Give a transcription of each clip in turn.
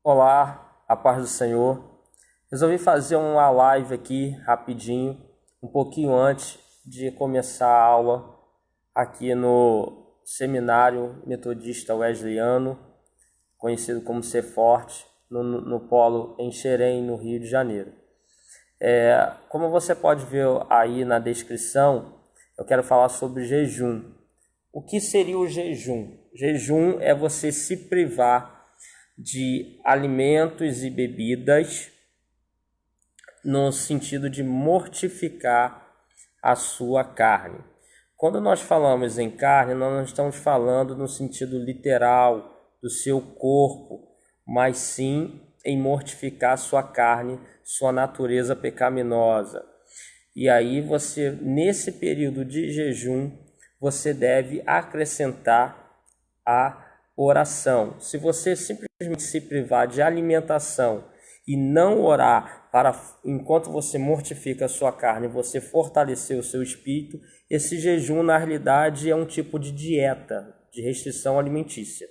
Olá, a paz do Senhor. Resolvi fazer uma live aqui rapidinho, um pouquinho antes de começar a aula aqui no Seminário Metodista Wesleyano, conhecido como Ser Forte, no Polo em Xerém, no Rio de Janeiro. Como você pode ver aí na descrição, eu quero falar sobre jejum. O que seria o jejum? Jejum é você se privar de alimentos e bebidas no sentido de mortificar a sua carne. Quando nós falamos em carne, nós não estamos falando no sentido literal do seu corpo, mas sim em mortificar a sua carne, sua natureza pecaminosa. E aí você, nesse período de jejum, você deve acrescentar a oração. Se você simplesmente se privar de alimentação e não orar enquanto você mortifica a sua carne, você fortalecer o seu espírito, esse jejum na realidade é um tipo de dieta, de restrição alimentícia.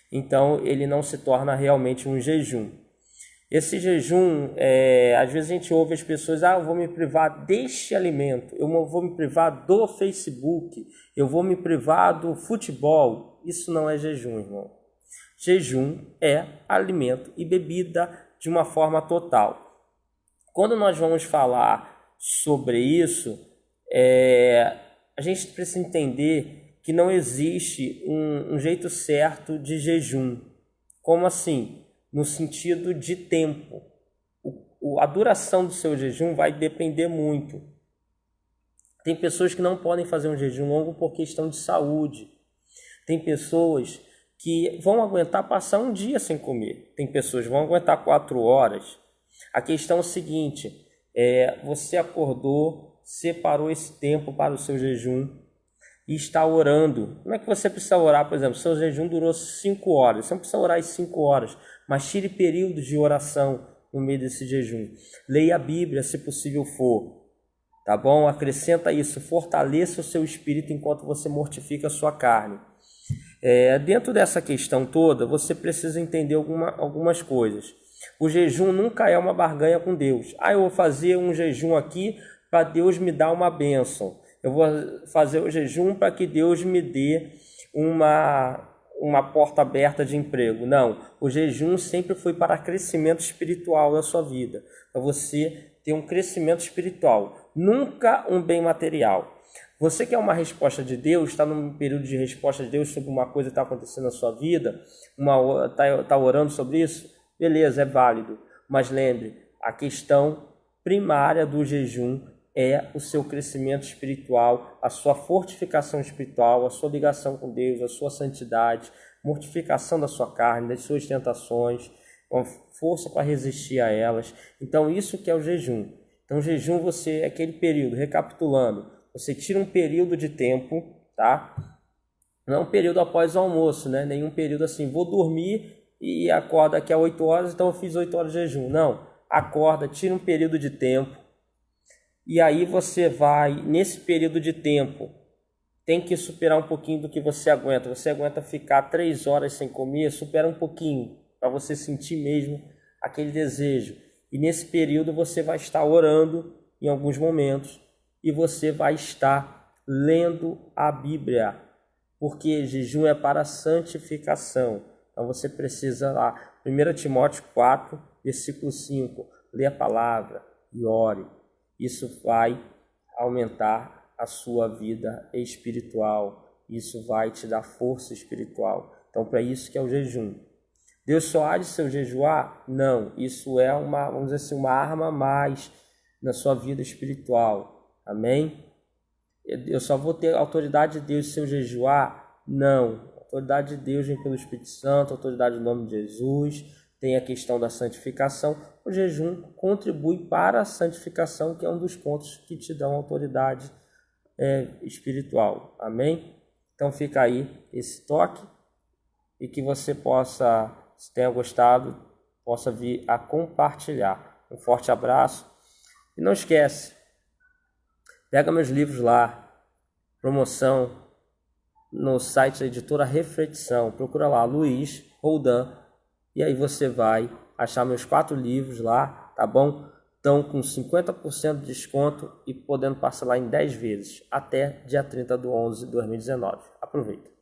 Então ele não se torna realmente um jejum. Esse jejum, às vezes a gente ouve as pessoas, eu vou me privar deste alimento, eu vou me privar do Facebook, eu vou me privar do futebol. Isso não é jejum, irmão. Jejum é alimento e bebida de uma forma total. Quando nós vamos falar sobre isso, a gente precisa entender que não existe um jeito certo de jejum. Como assim? No sentido de tempo. A duração do seu jejum vai depender muito. Tem pessoas que não podem fazer um jejum longo por questão de saúde. Tem pessoas que vão aguentar passar um dia sem comer. Tem pessoas que vão aguentar 4 horas. A questão é o seguinte, você acordou, separou esse tempo para o seu jejum e está orando. Como é que você precisa orar? Por exemplo, seu jejum durou 5 horas. Você não precisa orar as 5 horas, mas tire períodos de oração no meio desse jejum. Leia a Bíblia, se possível for. Tá bom? Acrescenta isso, fortaleça o seu espírito enquanto você mortifica a sua carne. Dentro dessa questão toda, você precisa entender algumas coisas. O jejum nunca é uma barganha com Deus. Eu vou fazer um jejum aqui para Deus me dar uma bênção. Eu vou fazer o jejum para que Deus me dê uma porta aberta de emprego. Não, o jejum sempre foi para crescimento espiritual da sua vida, para você ter um crescimento espiritual, nunca um bem material. Você quer uma resposta de Deus, está num período de resposta de Deus sobre uma coisa que está acontecendo na sua vida, está orando sobre isso? Beleza, é válido. Mas lembre, a questão primária do jejum é o seu crescimento espiritual, a sua fortificação espiritual, a sua ligação com Deus, a sua santidade, mortificação da sua carne, das suas tentações, com força para resistir a elas. Então isso que é o jejum. Então o jejum é aquele período, recapitulando, você tira um período de tempo, tá? Não é um período após o almoço, né? Nenhum período assim, vou dormir e acordo daqui a 8 horas, então eu fiz 8 horas de jejum. Não, acorda, tira um período de tempo, e aí você vai, nesse período de tempo, tem que superar um pouquinho do que você aguenta. Você aguenta ficar 3 horas sem comer, supera um pouquinho, para você sentir mesmo aquele desejo. E nesse período você vai estar orando em alguns momentos, e você vai estar lendo a Bíblia, porque jejum é para santificação. Então você precisa lá, 1 Timóteo 4, versículo 5, ler a palavra e ore. Isso vai aumentar a sua vida espiritual. Isso vai te dar força espiritual. Então, para isso que é o jejum. Deus só há de seu jejuar? Não. Isso é vamos dizer assim, uma arma a mais na sua vida espiritual. Amém? Eu só vou ter autoridade de Deus se eu jejuar? Não. A autoridade de Deus vem pelo Espírito Santo, a autoridade do nome de Jesus. Tem a questão da santificação. O jejum contribui para a santificação, que é um dos pontos que te dão autoridade espiritual. Amém? Então fica aí esse toque, e que você possa, se tenha gostado, possa vir a compartilhar. Um forte abraço. E não esquece, pega meus livros lá, promoção no site da editora Reflexão. Procura lá, Luiz Roldan. e aí você vai achar meus 4 livros lá, tá bom? Estão com 50% de desconto e podendo parcelar em 10 vezes, até dia 30/11/2019. Aproveita!